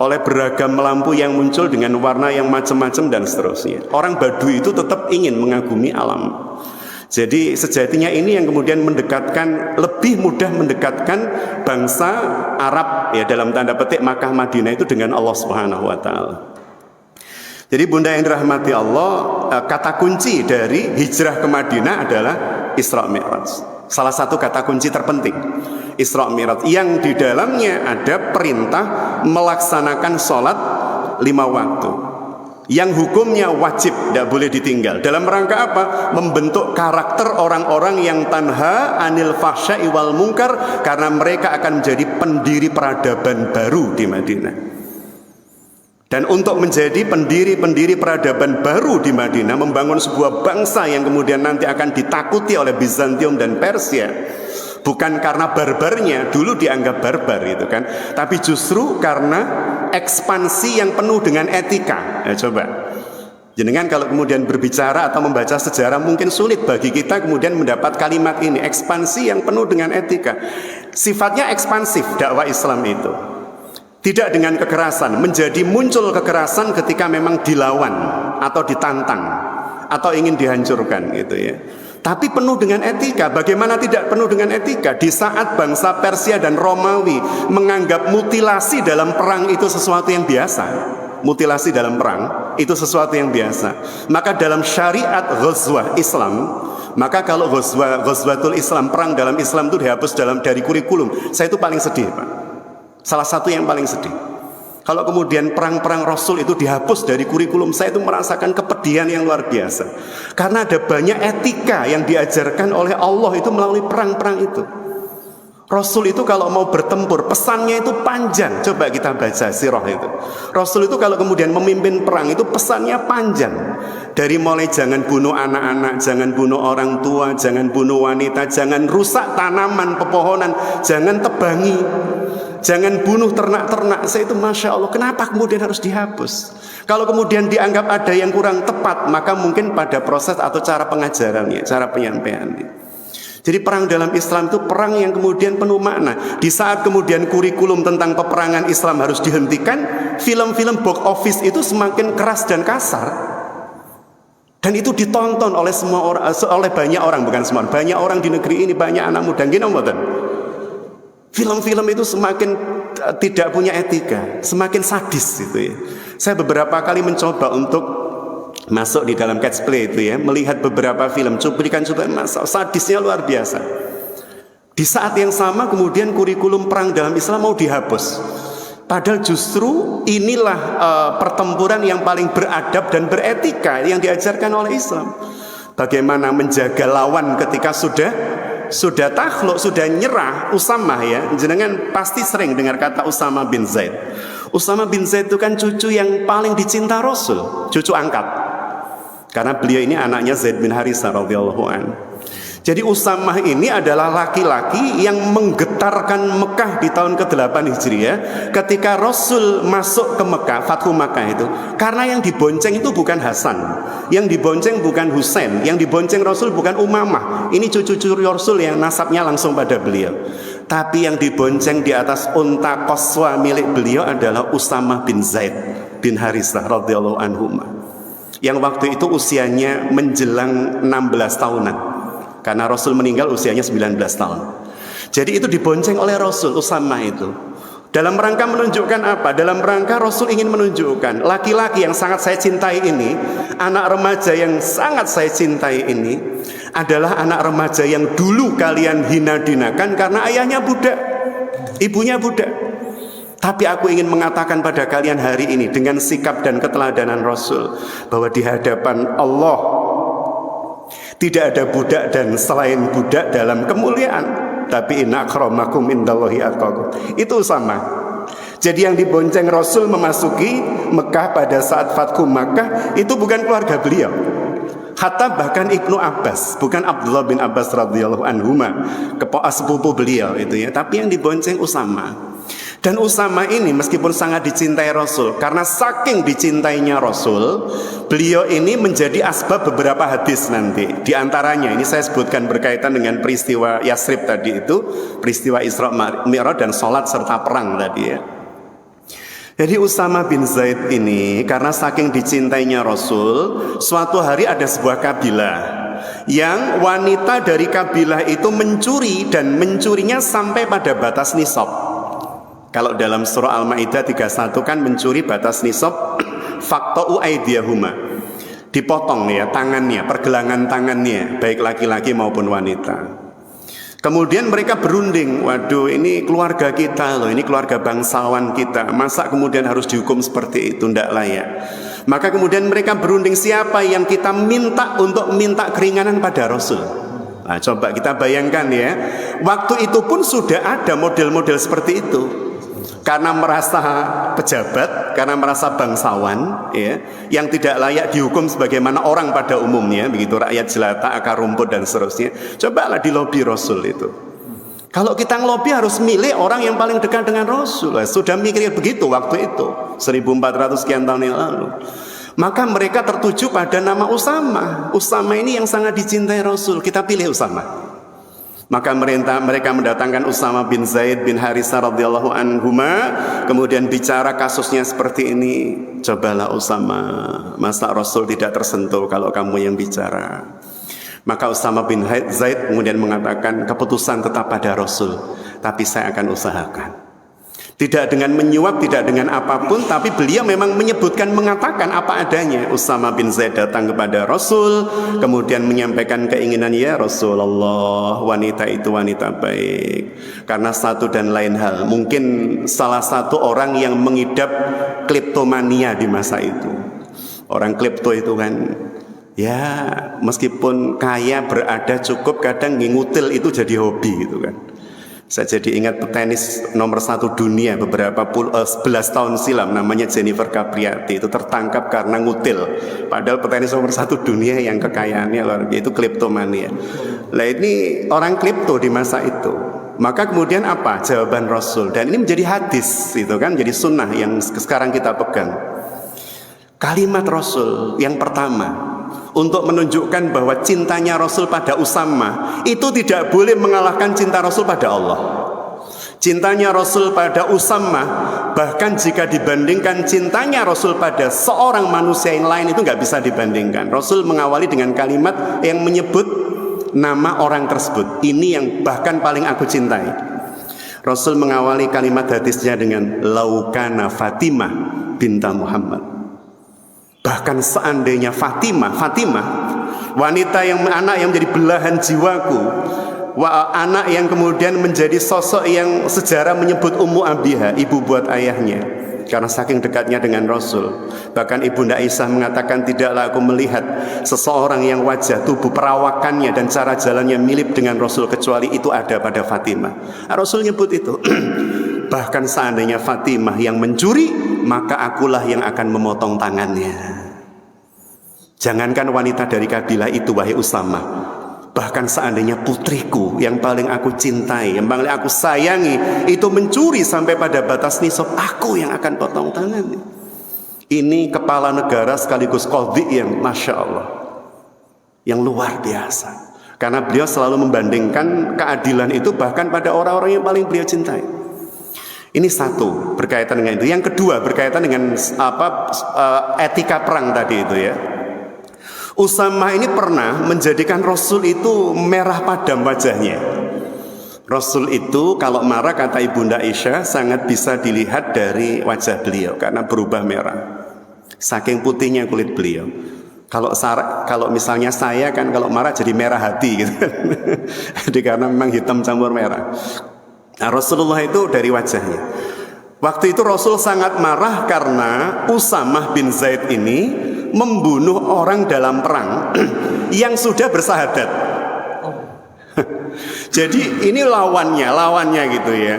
oleh beragam lampu yang muncul dengan warna yang macam-macam dan seterusnya. Orang Baduy itu tetap ingin mengagumi alam. Jadi sejatinya ini yang kemudian mendekatkan, lebih mudah mendekatkan bangsa Arab ya dalam tanda petik Makkah Madinah itu dengan Allah Subhanahu wa taala. Jadi Bunda yang dirahmati Allah, kata kunci dari hijrah ke Madinah adalah Isra Mi'raj. Salah satu kata kunci terpenting, Isra Mi'raj, yang di dalamnya ada perintah melaksanakan sholat 5 waktu, yang hukumnya wajib, tidak boleh ditinggal. Dalam rangka apa? Membentuk karakter orang-orang yang tanha anil fahsya'i wal munkar, karena mereka akan menjadi pendiri peradaban baru di Madinah. Dan untuk menjadi pendiri peradaban baru di Madinah, membangun sebuah bangsa yang kemudian nanti akan ditakuti oleh Bizantium dan Persia, bukan karena barbarnya, dulu dianggap barbar gitu kan, tapi justru karena ekspansi yang penuh dengan etika. Ya, coba jenengan kalau kemudian berbicara atau membaca sejarah, mungkin sulit bagi kita kemudian mendapat kalimat ini, ekspansi yang penuh dengan etika. Sifatnya ekspansif dakwah Islam itu, tidak dengan kekerasan. Menjadi muncul kekerasan ketika memang dilawan atau ditantang atau ingin dihancurkan gitu ya. Tapi penuh dengan etika. Bagaimana tidak penuh dengan etika? Di saat bangsa Persia dan Romawi menganggap mutilasi dalam perang itu sesuatu yang biasa, mutilasi dalam perang itu sesuatu yang biasa, maka dalam syariat ghazwah Islam, maka kalau ghazwatul Islam, perang dalam Islam itu dihapus dari kurikulum. Saya itu paling sedih Pak, salah satu yang paling sedih. Kalau kemudian perang-perang Rasul itu dihapus dari kurikulum, saya itu merasakan kepedihan yang luar biasa. Karena ada banyak etika yang diajarkan oleh Allah itu melalui perang-perang itu. Rasul itu kalau mau bertempur, pesannya itu panjang. Coba kita baca sirah itu. Rasul itu kalau kemudian memimpin perang itu pesannya panjang. Dari mulai jangan bunuh anak-anak, jangan bunuh orang tua, jangan bunuh wanita, jangan rusak tanaman, pepohonan, jangan tebangi, jangan bunuh ternak-ternak. Saya itu Masya Allah, kenapa kemudian harus dihapus? Kalau kemudian dianggap ada yang kurang tepat, maka mungkin pada proses atau cara pengajarannya, cara penyampaiannya. Jadi perang dalam Islam itu perang yang kemudian penuh makna. Di saat kemudian kurikulum tentang peperangan Islam harus dihentikan, film-film box office itu semakin keras dan kasar. Dan itu ditonton oleh semua orang, oleh banyak orang, bukan semua, banyak orang di negeri ini, banyak anak muda. Gini mboten. Film-film itu semakin tidak punya etika, semakin sadis gitu ya. Saya beberapa kali mencoba untuk masuk di dalam catch play itu ya, melihat beberapa film, cuplikan-cuplikan, sadisnya luar biasa. Di saat yang sama kemudian kurikulum perang dalam Islam mau dihapus. Padahal justru inilah pertempuran yang paling beradab dan beretika yang diajarkan oleh Islam. Bagaimana menjaga lawan ketika sudah takhluk, sudah nyerah. Usamah ya, jenengan pasti sering dengar kata Usama bin Zaid. Usama bin Zaid itu kan cucu yang paling dicinta Rasul, cucu angkat. Karena beliau ini anaknya Zaid bin Harisah radhiyallahu an. Jadi Usamah ini adalah laki-laki yang menggetarkan Mekah di tahun ke-8 Hijriah ketika Rasul masuk ke Mekah, Fathu Makkah itu. Karena yang dibonceng itu bukan Hasan, yang dibonceng bukan Husain, yang dibonceng Rasul bukan Umamah. Ini cucu-cucu Rasul yang nasabnya langsung pada beliau. Tapi yang dibonceng di atas unta Qaswa milik beliau adalah Usamah bin Zaid bin Harisah radhiyallahu anhuma. Yang waktu itu usianya menjelang 16 tahunan. Karena Rasul meninggal usianya 19 tahun. Jadi itu dibonceng oleh Rasul, Usamah itu. Dalam rangka menunjukkan apa? Dalam rangka Rasul ingin menunjukkan laki-laki yang sangat saya cintai ini, anak remaja yang sangat saya cintai ini adalah anak remaja yang dulu kalian hina-dinakan karena ayahnya budak, ibunya budak. Tapi aku ingin mengatakan pada kalian hari ini dengan sikap dan keteladanan Rasul bahwa di hadapan Allah tidak ada budak dan selain budak dalam kemuliaan. Tapi inna akramakum indallahi atqakum. Itu sama. Jadi yang dibonceng Rasul memasuki Mekah pada saat Fathu Makkah itu bukan keluarga beliau. Hatta bahkan Ibnu Abbas, bukan Abdullah bin Abbas radhiyallahu anhuma, sepupu beliau itu ya, tapi yang dibonceng Usamah. Dan Usamah ini meskipun sangat dicintai Rasul, karena saking dicintainya Rasul, beliau ini menjadi asbab beberapa hadis nanti. Di antaranya ini saya sebutkan berkaitan dengan peristiwa Yasrib tadi itu, peristiwa Isra Mi'raj dan sholat serta perang tadi ya. Jadi Usamah bin Zaid ini karena saking dicintainya Rasul, suatu hari ada sebuah kabilah yang wanita dari kabilah itu mencuri, dan mencurinya sampai pada batas nisab. Kalau dalam surah Al-Maidah 31 kan mencuri batas nisab, faqta'u aydiyahuma, dipotong ya tangannya, pergelangan tangannya, baik laki-laki maupun wanita. Kemudian mereka berunding, waduh ini keluarga kita loh, ini keluarga bangsawan kita, masa kemudian harus dihukum seperti itu, tidak layak. Maka kemudian mereka berunding, siapa yang kita minta untuk minta keringanan pada Rasul. Nah, coba kita bayangkan ya, waktu itu pun sudah ada model-model seperti itu. Karena merasa pejabat, karena merasa bangsawan ya, yang tidak layak dihukum sebagaimana orang pada umumnya, begitu, rakyat jelata, akar rumput dan seterusnya. Cobalah dilobi Rasul itu. Kalau kita ngelobi harus milih orang yang paling dekat dengan Rasul. Sudah mikir begitu waktu itu, 1400 sekian tahun yang lalu. Maka mereka tertuju pada nama Usamah. Usamah ini yang sangat dicintai Rasul, kita pilih Usamah. Maka mereka mendatangkan Usamah bin Zaid bin Harisah radhiyallahu anhuma, kemudian bicara kasusnya seperti ini. Cobalah Usamah, masa Rasul tidak tersentuh kalau kamu yang bicara. Maka Usamah bin Zaid kemudian mengatakan, keputusan tetap pada Rasul, tapi saya akan usahakan. Tidak dengan menyuap, tidak dengan apapun, tapi beliau memang menyebutkan, mengatakan apa adanya. Usamah bin Zaid datang kepada Rasul, kemudian menyampaikan keinginan, ya Rasulullah, wanita itu wanita baik. Karena satu dan lain hal, mungkin salah satu orang yang mengidap kleptomania di masa itu. Orang klepto itu kan, ya meskipun kaya berada cukup, kadang ngutil itu jadi hobi gitu kan. Saya jadi ingat petenis nomor 1 dunia beberapa 11 tahun silam, namanya Jennifer Capriati, itu tertangkap karena ngutil. Padahal petenis nomor 1 dunia yang kekayaannya luar biasa, itu kleptomania. Nah ini orang klepto di masa itu. Maka kemudian apa jawaban Rasul? Dan ini menjadi hadis, itu kan jadi sunnah yang sekarang kita pegang. Kalimat Rasul yang pertama untuk menunjukkan bahwa cintanya Rasul pada Usamah itu tidak boleh mengalahkan cinta Rasul pada Allah. Cintanya Rasul pada Usamah, bahkan jika dibandingkan cintanya Rasul pada seorang manusia yang lain, itu nggak bisa dibandingkan. Rasul mengawali dengan kalimat yang menyebut nama orang tersebut. Ini yang bahkan paling aku cintai. Rasul mengawali kalimat hadisnya dengan laukana Fatimah binta Muhammad. Bahkan seandainya Fatimah, wanita yang anak yang menjadi belahan jiwaku, anak yang kemudian menjadi sosok yang sejarah menyebut Ummu Abiha, ibu buat ayahnya, karena saking dekatnya dengan Rasul. Bahkan Ibunda Aisyah mengatakan, tidaklah aku melihat seseorang yang wajah tubuh perawakannya dan cara jalannya mirip dengan Rasul kecuali itu ada pada Fatimah. Rasul nyebut itu. Bahkan seandainya Fatimah yang mencuri, maka akulah yang akan memotong tangannya. Jangankan wanita dari kabilah itu, wahai Usamah, Bahkan seandainya putriku yang paling aku cintai, yang paling aku sayangi, itu mencuri sampai pada batas nisab, aku yang akan potong tangannya. Ini kepala negara sekaligus qadhi yang Masya Allah, yang luar biasa. Karena beliau selalu membandingkan keadilan itu bahkan pada orang-orang yang paling beliau cintai. Ini satu, berkaitan dengan itu. Yang kedua, berkaitan dengan etika perang tadi itu ya. Usamah ini pernah menjadikan Rasul itu merah padam wajahnya. Rasul itu kalau marah, kata Ibunda Aisyah, sangat bisa dilihat dari wajah beliau karena berubah merah. Saking putihnya kulit beliau. Kalau misalnya saya kan kalau marah jadi merah hati gitu. Jadi karena memang hitam campur merah. Nah, Rasulullah itu dari wajahnya. Waktu itu Rasul sangat marah karena Usamah bin Zaid ini membunuh orang dalam perang yang sudah bersahadat. Jadi ini lawannya gitu ya.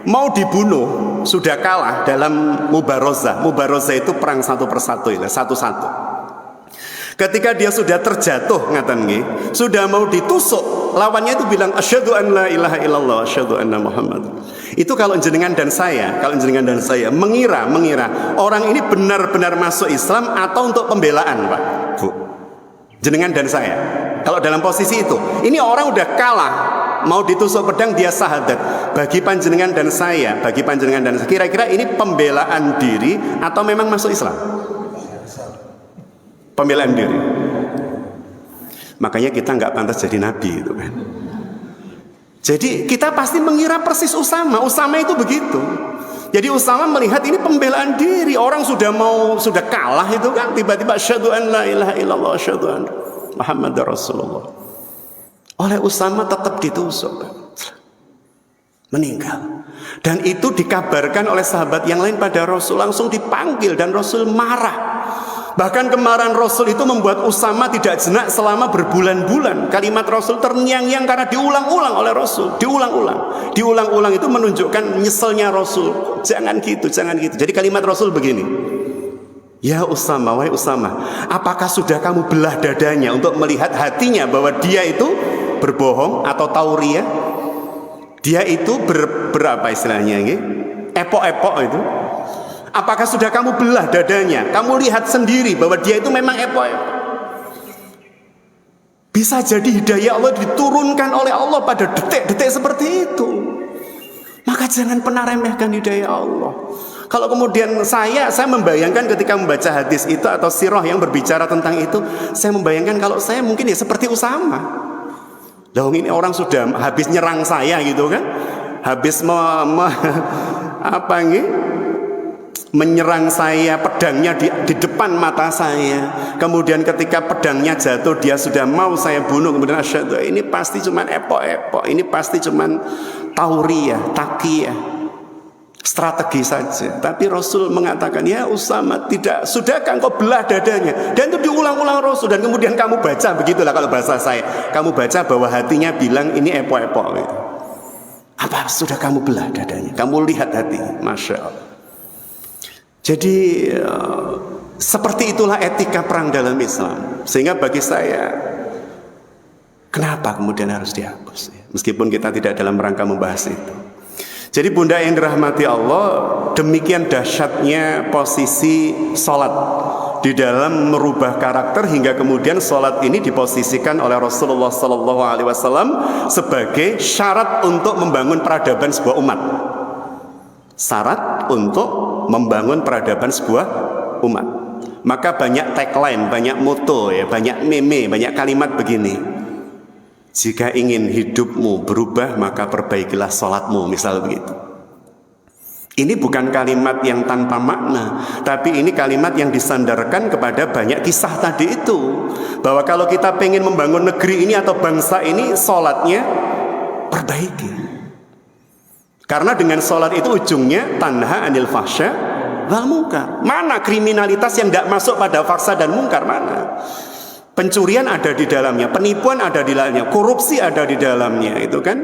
Mau dibunuh, sudah kalah dalam mubarozah. Mubarozah itu perang satu persatu ya, satu-satu. Ketika dia sudah terjatuh, sudah mau ditusuk, lawannya itu bilang asyhadu an la ilaha illallah asyhadu anna Muhammad. Itu kalau jenengan dan saya mengira orang ini benar-benar masuk Islam atau untuk pembelaan, Pak, Bu. Jenengan dan saya. Kalau dalam posisi itu, ini orang udah kalah, mau ditusuk pedang dia syahadat. Bagi panjenengan dan saya, kira-kira ini pembelaan diri atau memang masuk Islam? Pembelaan diri. Makanya kita nggak pantas jadi nabi itu kan. Jadi kita pasti mengira persis Usama itu begitu. Jadi Usama melihat ini pembelaan diri. Orang sudah kalah itu kan, tiba-tiba asyhadu an la ilaha illallah asyhadu anna Muhammadar Rasulullah. Oleh Usama tetap ditusuk, meninggal. Dan itu dikabarkan oleh sahabat yang lain pada Rasul, langsung dipanggil dan Rasul marah. Bahkan kemarahan Rasul itu membuat Usama tidak jenak selama berbulan-bulan. Kalimat Rasul terngiang-ngiang karena diulang-ulang oleh Rasul. Diulang-ulang itu menunjukkan nyeselnya Rasul. Jangan gitu. Jadi kalimat Rasul begini. Ya Usama, wahai Usama, apakah sudah kamu belah dadanya untuk melihat hatinya bahwa dia itu berbohong atau tauriyah? Dia itu berapa istilahnya ini? Epok-epok itu. Apakah sudah kamu belah dadanya? Kamu lihat sendiri bahwa dia itu memang epok-epok. Bisa jadi hidayah Allah diturunkan oleh Allah pada detik-detik seperti itu. Maka jangan pernah remehkan hidayah Allah. Kalau kemudian saya membayangkan ketika membaca hadis itu atau sirah yang berbicara tentang itu, saya membayangkan kalau saya mungkin ya seperti Usama. Loh, ini orang sudah habis nyerang saya gitu kan, habis menyerang saya, pedangnya di depan mata saya. Kemudian ketika pedangnya jatuh, dia sudah mau saya bunuh. Kemudian asyhadu, ini pasti cuman epok-epok, ini pasti cuman tauriyah, takiyah, strategi saja. Tapi Rasul mengatakan, ya Usama, tidak, sudahkah engkau belah dadanya? Dan itu diulang-ulang Rasul. Dan kemudian kamu baca, begitulah kalau bahasa saya, kamu baca bahwa hatinya bilang ini epok-epok gitu. Apa sudah kamu belah dadanya? Kamu lihat hatinya, Masya Allah. Jadi seperti itulah etika perang dalam Islam. Sehingga bagi saya, kenapa kemudian harus dihapus? Meskipun kita tidak dalam rangka membahas itu. Jadi bunda yang dirahmati Allah, demikian dahsyatnya posisi sholat di dalam merubah karakter, hingga kemudian sholat ini diposisikan oleh Rasulullah SAW sebagai syarat untuk membangun peradaban sebuah umat. Syarat untuk membangun peradaban sebuah umat. Maka banyak tagline, banyak moto ya, banyak meme, banyak kalimat begini. Jika ingin hidupmu berubah, maka perbaikilah sholatmu, misal begitu. Ini bukan kalimat yang tanpa makna, tapi ini kalimat yang disandarkan kepada banyak kisah tadi itu, bahwa kalau kita pengen membangun negeri ini atau bangsa ini, sholatnya perbaiki. Karena dengan sholat itu ujungnya tanha anil fahsya wal munkar. Mana kriminalitas yang tidak masuk pada fahsya dan munkar? Mana? Pencurian ada di dalamnya, penipuan ada di dalamnya, korupsi ada di dalamnya, itu kan.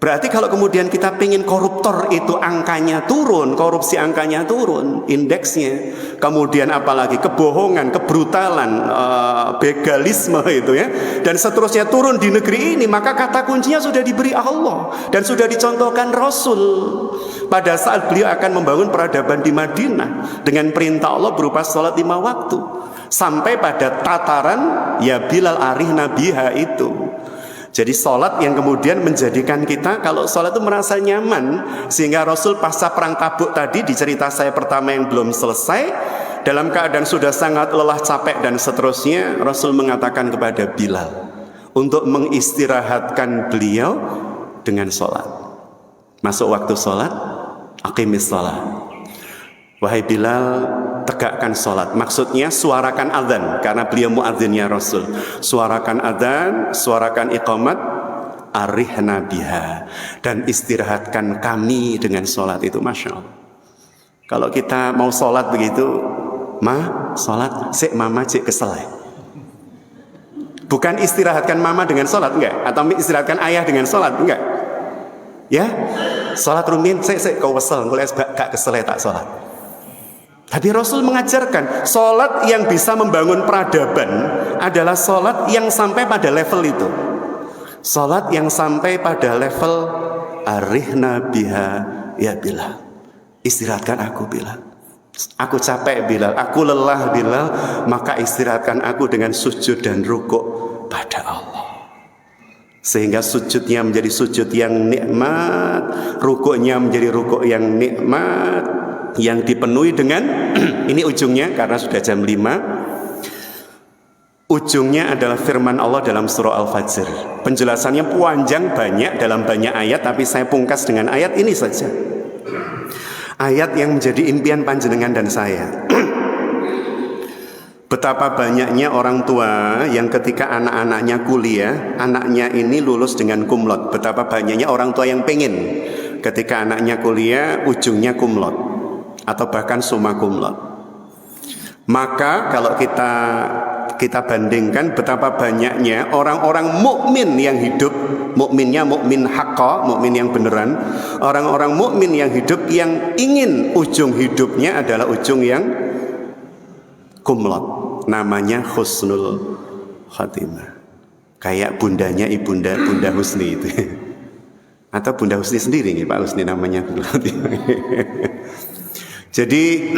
Berarti kalau kemudian kita pengen koruptor itu angkanya turun, korupsi angkanya turun, indeksnya, kemudian apalagi kebohongan, kebrutalan, begalisme itu ya, dan seterusnya turun di negeri ini, maka kata kuncinya sudah diberi Allah dan sudah dicontohkan Rasul pada saat beliau akan membangun peradaban di Madinah dengan perintah Allah berupa sholat 5 waktu, sampai pada tataran ya Bilal arihna biha itu. Jadi sholat yang kemudian menjadikan kita kalau sholat itu merasa nyaman, sehingga Rasul pasca perang Tabuk tadi di cerita saya pertama yang belum selesai, dalam keadaan sudah sangat lelah, capek dan seterusnya, Rasul mengatakan kepada Bilal untuk mengistirahatkan beliau dengan sholat. Masuk waktu sholat, aqimis sholat. Wahai Bilal, tegakkan sholat. Maksudnya suarakan adzan, karena beliau muadzinnya Rasul. Suarakan adzan, suarakan iqamat, arihna biha, dan istirahatkan kami dengan sholat itu. Masya Allah. Kalau kita mau sholat begitu, sholat, sik mama cik kesel ya. Bukan istirahatkan mama dengan sholat, enggak. Atau istirahatkan ayah dengan sholat, enggak. Ya, sholat rumin, sik kau kesel, kalau gak kesel tak sholat. Tapi Rasul mengajarkan sholat yang bisa membangun peradaban adalah sholat yang sampai pada level itu. Sholat yang sampai pada level arihna biha ya Bilal. Istirahatkan aku Bilal. Aku capek Bilal, aku lelah Bilal, maka istirahatkan aku dengan sujud dan rukuk pada Allah. Sehingga sujudnya menjadi sujud yang nikmat, rukuknya menjadi rukuk yang nikmat, yang dipenuhi dengan ini ujungnya, karena sudah jam 5, ujungnya adalah firman Allah dalam surah Al-Fajr. Penjelasannya panjang, banyak, dalam banyak ayat, tapi saya pungkas dengan ayat ini saja. Ayat yang menjadi impian panjenengan dan saya. Betapa banyaknya orang tua yang ketika anak-anaknya kuliah, anaknya ini lulus dengan kumlot. Betapa banyaknya orang tua yang pengen ketika anaknya kuliah ujungnya kumlot atau bahkan summa cum laude. Maka kalau kita bandingkan betapa banyaknya orang-orang mukmin yang hidup, mukminnya mukmin haqqa, mukmin yang beneran, orang-orang mukmin yang hidup yang ingin ujung hidupnya adalah ujung yang cum laude, namanya husnul khatimah. Kayak bundanya Bunda Husni itu. Atau Bunda Husni sendiri nih, Pak Husni namanya. Jadi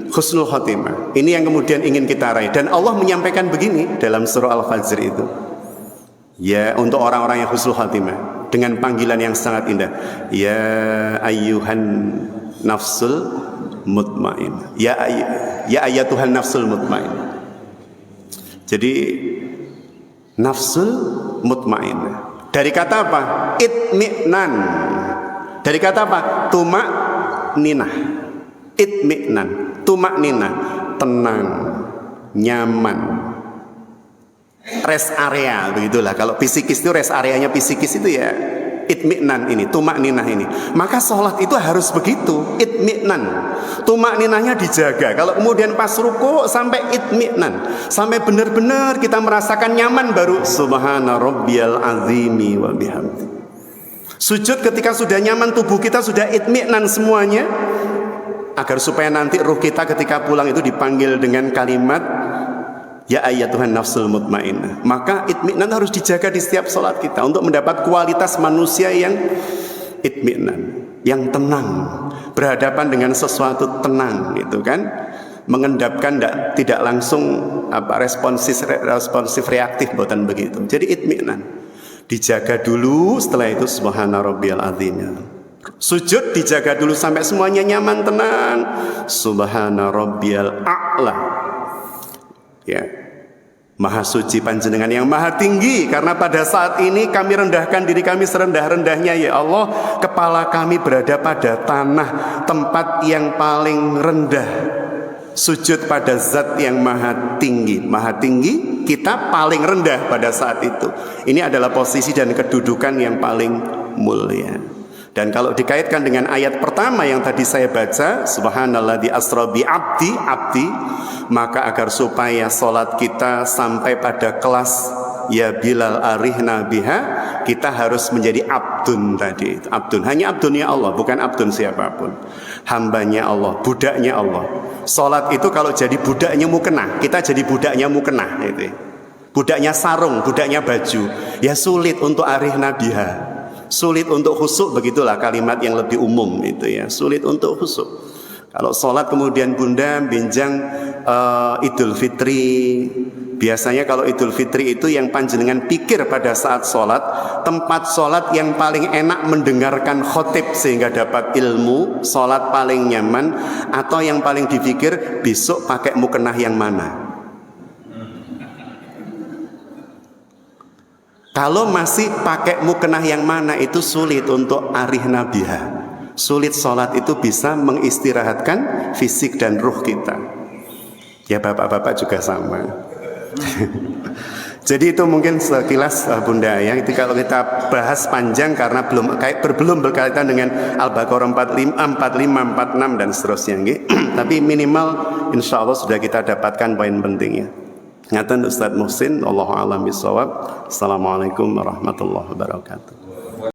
husnul khatimah ini yang kemudian ingin kita raih, dan Allah menyampaikan begini dalam surah Al-Fajr itu. Ya, untuk orang-orang yang husnul khatimah dengan panggilan yang sangat indah. Ya ayyuhan nafsul mutmain. Ya ayyatuhan nafsul mutmain. Jadi nafsul mutmain. Dari kata apa? Itmi'nan. Dari kata apa? Tumak-ninah. Itmi'nan, tumak-ninah, tenang, nyaman, rest area, begitulah. Kalau psikis itu rest areanya psikis itu ya itmi'nan ini, tumak-ninah ini. Maka sholat itu harus begitu, itmi'nan, tumak-ninahnya dijaga. Kalau kemudian pas ruku sampai itmi'nan, sampai benar-benar kita merasakan nyaman, baru subhana rabbiyal azimi wa bihamdi. Sujud ketika sudah nyaman, tubuh kita sudah itmi'nan semuanya, agar supaya nanti ruh kita ketika pulang itu dipanggil dengan kalimat ya ayyatuhan nafsul mutmainnah. Maka itmi'nan harus dijaga di setiap sholat kita untuk mendapat kualitas manusia yang itmi'nan, yang tenang, berhadapan dengan sesuatu tenang, gitu kan, mengendapkan tidak langsung responsif reaktif, bukan begitu. Jadi itmi'nan dijaga dulu, setelah itu subhana rabbiyal azim. Sujud dijaga dulu sampai semuanya nyaman, tenang, subhana rabbiyal a'la. Ya, maha suci panjenengan yang maha tinggi, karena pada saat ini kami rendahkan diri kami serendah-rendahnya ya Allah. Kepala kami berada pada tanah, tempat yang paling rendah. Sujud pada zat yang maha tinggi. Maha tinggi, kita paling rendah pada saat itu. Ini adalah posisi dan kedudukan yang paling mulia. Dan kalau dikaitkan dengan ayat pertama yang tadi saya baca, subhanalladzi asra bi abdi, maka agar supaya sholat kita sampai pada kelas ya Bilal arihna biha, kita harus menjadi abdun tadi. Abdun, hanya abdunnya Allah, bukan abdun siapapun. Hambanya Allah, budaknya Allah. Salat itu kalau jadi budaknya mukena, kita jadi budaknya mukena itu. Budaknya sarung, budaknya baju. Ya sulit untuk arih nabiha. Sulit untuk khusuk, begitulah kalimat yang lebih umum itu ya. Sulit untuk khusuk. Kalau sholat kemudian bunda binjang Idul Fitri, biasanya kalau Idul Fitri itu yang panjenengan pikir pada saat sholat, tempat sholat yang paling enak mendengarkan khotib sehingga dapat ilmu, sholat paling nyaman, atau yang paling dipikir besok pakai mukenah yang mana. Kalau masih pakai mukenah yang mana itu sulit untuk arih nabiha. Sulit sholat itu bisa mengistirahatkan fisik dan ruh kita. Ya bapak-bapak juga sama. Jadi itu mungkin sekilas Bunda ya. Itu kalau kita bahas panjang karena belum berkaitan dengan Al-Baqarah 45, 46 dan seterusnya. Tapi minimal insya Allah sudah kita dapatkan poin pentingnya. Ngaten Ustadz Muhsin, Allahu a'lam bishawab. Assalamualaikum warahmatullahi wabarakatuh.